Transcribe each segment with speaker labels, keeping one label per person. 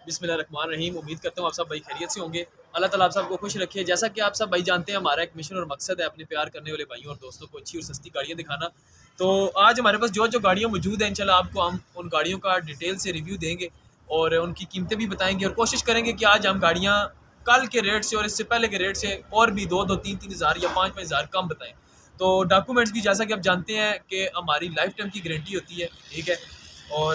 Speaker 1: बिस्मिल्लाहिर्रहमानिर्रहीम। उम्मीद करता हूँ आप सब भाई खैरियत से होंगे। अल्लाह ताला आप सबको खुश रखे। जैसा कि आप सब भाई जानते हैं, हमारा एक मिशन और मकसद है अपने प्यार करने वाले भाइयों और दोस्तों को अच्छी और सस्ती गाड़ियाँ दिखाना। तो आज हमारे पास जो जो गाड़ियाँ मौजूद हैं, इंशाल्लाह आपको हम उन गाड़ियों का डिटेल से रिव्यू देंगे और उनकी कीमतें भी बताएंगे और कोशिश करेंगे कि आज हम गाड़ियाँ कल के रेट से और इससे पहले के रेट से और भी दो दो तीन तीन हज़ार या पाँच पाँच हज़ार कम बताएं। तो डॉक्यूमेंट्स की, जैसा कि आप जानते हैं कि हमारी लाइफ टाइम की गारंटी होती है, ठीक है। और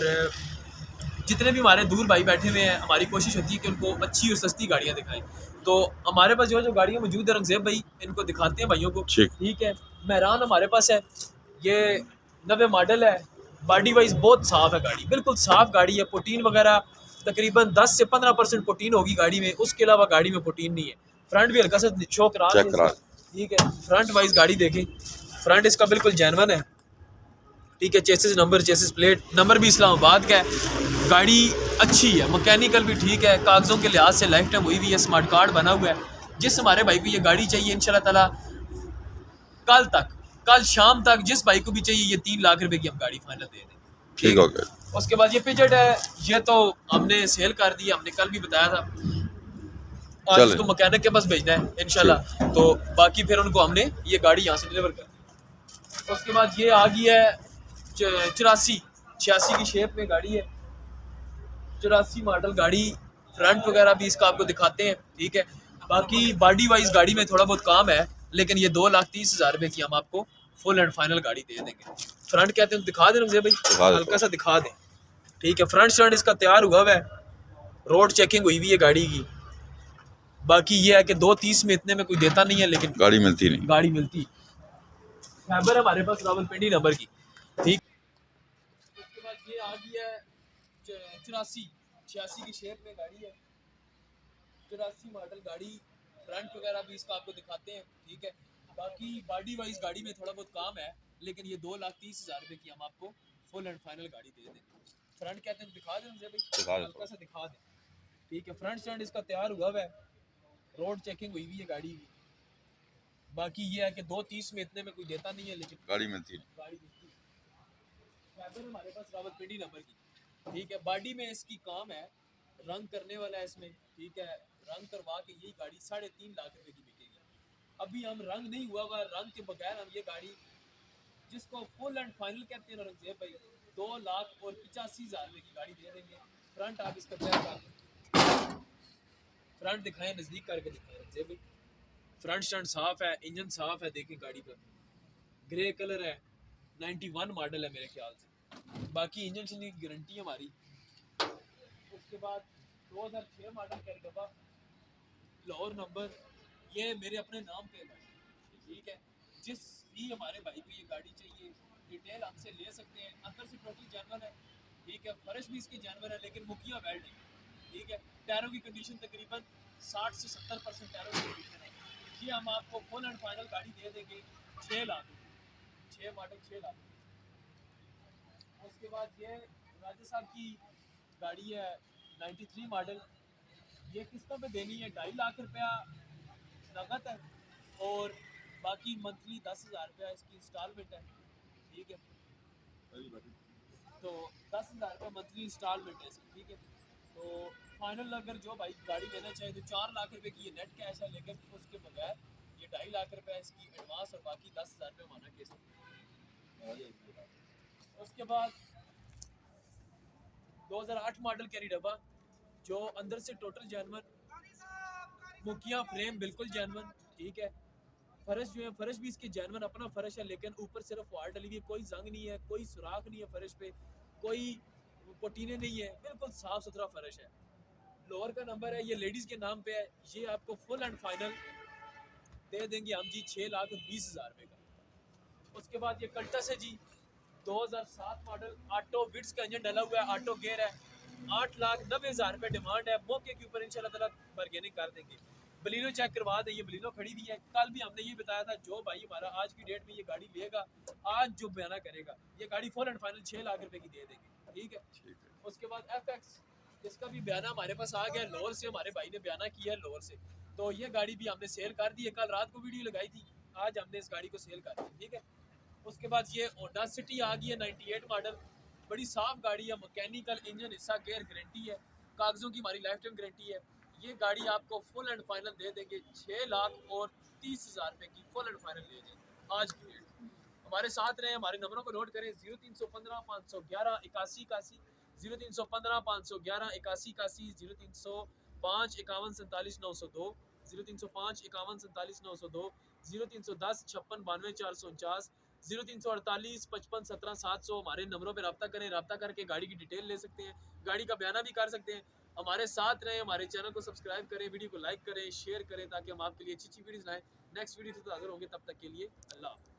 Speaker 1: जितने भी हमारे दूर भाई बैठे हुए हैं, हमारी कोशिश होती है कि उनको अच्छी और सस्ती गाड़ियाँ दिखाएं। तो हमारे पास जो जो गाड़ियाँ मौजूद है रंगज़ेब भाई, इनको दिखाते हैं भाइयों को। ठीक है, मेहरान हमारे पास है, ये 90 मॉडल है। बॉडी वाइज बहुत साफ़ है गाड़ी, बिल्कुल साफ़ गाड़ी है। पोटीन वगैरह तकरीबन 10 से 15% पोटीन होगी गाड़ी में, उसके अलावा गाड़ी में पोटीन नहीं है। फ्रंट भी हल्का सा शो करा दें इसका, ठीक है। फ्रंट वाइज गाड़ी देखें, फ्रंट इसका बिल्कुल जेन्युइन है, ठीक है। Chassis number, chassis plate number भी इस्लामाबाद का है। गाड़ी अच्छी है, मैकेनिकल भी ठीक है, कागज़ों के लिहाज से लाइफ टाइम हुई हुई है, स्मार्ट कार्ड बना हुआ है। जिस हमारे भाई को ये गाड़ी चाहिए, इंशाल्लाह ताला कल तक, कल शाम तक जिस भाई को भी चाहिए, ये 3 लाख रुपए की हम गाड़ी फाइनल दे देंगे, ठीक हो गया। उसके बाद ये पिजट है, ये तो हमने सेल कर दिया, हमने कल भी बताया था। आज इसको मैकेनिक के पास भेजना है इंशाल्लाह, तो बाकी फिर उनको हमने ये गाड़ी यहाँ से डिलीवर कर दी। उसके बाद ये आ गई है 84-86 की शेप में गाड़ी है, 84 मॉडल गाड़ी। फ्रंट वगैरह भी इसका आपको दिखाते हैं, ठीक है। बाकी बॉडी वाइज गाड़ी में थोड़ा बहुत काम है, लेकिन ये 2,30,000 रुपये की हम आपको फुल एंड फाइनल गाड़ी दे देंगे। फ्रंट कहते हैं दिखा दें मुझे भाई, हल्का सा दिखा दें, ठीक है। फ्रंट स्टैंड इसका तैयार हुआ हुआ है, रोड चेकिंग हुई हुई है गाड़ी की। बाकी ये है कि 2,30 में इतने में कोई देता नहीं है, लेकिन गाड़ी मिलती नहीं, गाड़ी मिलती। फैबर है हमारे पास रावलपिंडी नंबर की, ठीक। उसके बाद ये आ गई है 84-86 की शेप में गाड़ी है, 84 मॉडल गाड़ी। फ्रंट वगैरह भी इसका आपको दिखाते हैं, ठीक है। बाकी बॉडी वाइज गाड़ी में थोड़ा बहुत काम है, लेकिन ये 2,30,000 रुपये की हम आपको फुल एंड फाइनल गाड़ी दे देंगे। फ्रंट कहते हैं दिखा दें मुझे भाई, हल्का सा दिखा दें, ठीक है। फ्रंट स्टैंड इसका तैयार हुआ हुआ है, रोड चेकिंग हुई हुई है गाड़ी की। बाकी ये है कि 2,30 में इतने में कोई देता नहीं है, लेकिन गाड़ी मिलती है, गाड़ी मिलती है। फैबर हमारे पास रावलपिंडी नंबर की, ठीक है। बॉडी में इसकी काम है, रंग करने वाला है इसमें, ठीक है। रंग करवा के यही गाड़ी 3.5 लाख रुपए की बिकेगी। अभी हम रंग नहीं हुआ हुआ, रंग के बगैर हम ये गाड़ी, जिसको फुल एंड फाइनल कहते हैं ना रंगजेब भाई, 2,85,000 रुपए की गाड़ी दे देंगे। फ्रंट आप इसका चेक कर लें, फ्रंट दिखाएं, नजदीक करके दिखाएं रंगजेब भाई। फ्रंट स्टैंड साफ है, इंजन साफ है, देखें गाड़ी पर ग्रे कलर है, 91 मॉडल है मेरे ख्याल से। बाकी इंजन चलने की गारंटी है हमारी। उसके बाद 2006 मॉडल कैरिगबा, लाहौर नंबर, ये मेरे अपने नाम पे है, ठीक है। जिस भी हमारे भाई को ये गाड़ी चाहिए, डिटेल हमसे ले सकते हैं। अंदर से टोटल जानवर है, ठीक है। फर्श भी इसकी जानवर है, लेकिन मुखिया बेल्ट है, ठीक है। टायरों की कंडीशन तकरीबन 60 से 70% टायरों की कंडीशन है। ये हम आपको फुल एंड फाइनल गाड़ी दे देंगे 6 लाख, 6 मॉडल 6 लाख। उसके बाद ये राजा साहब की गाड़ी है 93 मॉडल, ये किस्तों पे देनी है, 2.5 लाख रुपया नगद है और बाकी मंथली 10,000 रुपया इसकी इंस्टॉलमेंट है, ठीक है। तो 10,000 रुपया मंथली इंस्टॉलमेंट है इसकी, ठीक है। तो फाइनल अगर जो भाई गाड़ी लेना चाहे तो 4 लाख रुपए की ये नेट कैश है, लेकिन उसके बगैर ये 2.5 लाख रुपया इसकी एडवांस और बाकी 10,000 रुपये माना किस्त। उसके बाद 2008 मॉडल कैरी डब्बा, जो अंदर से टोटल जानवर, मुखिया फ्रेम बिल्कुल जानवर, ठीक है। फर्श जो है, फर्श भी इसके जानवर अपना फर्श है, लेकिन ऊपर सिर्फ वार डली हुई है, कोई जंग नहीं है, कोई सुराख नहीं है फर्श पे, कोई पटीने नहीं है, बिल्कुल साफ सुथरा फर्श है। लोअर का नंबर है, ये लेडीज के नाम पे है। ये आपको फुल एंड फाइनल दे देंगे हम जी 6,20,000 रुपये का। उसके बाद ये कल्टस है जी, 2007 मॉडल, ऑटो विट्स का इंजन डला हुआ है, ऑटो गेयर है, 8,90,000 रुपये डिमांड है। मौके के ऊपर इंशाल्लाह ताला बार्गेनिंग कर देंगे। बलिनो चेक करवा दें, ये बलिनो खड़ी हुई है। कल भी हमने ये बताया था, जो भाई हमारा आज की डेट में ये गाड़ी लेगा, आज जो बयाना करेगा, ये गाड़ी फुल एंड फाइनल 6 लाख रुपए की दे देंगे, ठीक है। उसके बाद FX, इसका भी बयाना हमारे पास आ गया, लोअर से हमारे भाई ने बयाना किया है, लोअर से। तो ये गाड़ी भी हमने सेल कर दी है, कल रात को वीडियो लगाई थी, आज हमने इस गाड़ी को सेल कर दी, ठीक है। उसके बाद ये होंडा सिटी आ गई है 98 मॉडल, बड़ी साफ गाड़ी है, मैकेनिकल इंजन हिस्सा गेयर गारंटी है, कागजों की हमारी लाइफ टाइम गारंटी है। ये गाड़ी आपको फुल एंड फाइनल दे देंगे 6,30,000 रुपए की, फुल एंड फाइनल दे देंगे आज की डेट। हमारे साथ रहे, हमारे नंबरों को नोट करें 0315 511 81 81, 0315 511 81 81, 0305 51 47 902, 0305 51 47 902, 0310 56 92 449, 0348 55 17 700 हमारे नंबरों पे रब्ता करें। रब्ता करके गाड़ी की डिटेल ले सकते हैं, गाड़ी का बयाना भी कर सकते हैं। हमारे साथ रहें, हमारे चैनल को सब्सक्राइब करें, वीडियो को लाइक करें, शेयर करें ताकि हम आपके लिए अच्छी अच्छी वीडियोस लाएं। नेक्स्ट वीडियो से हाजिर होंगे, तब तक के लिए अल्लाह।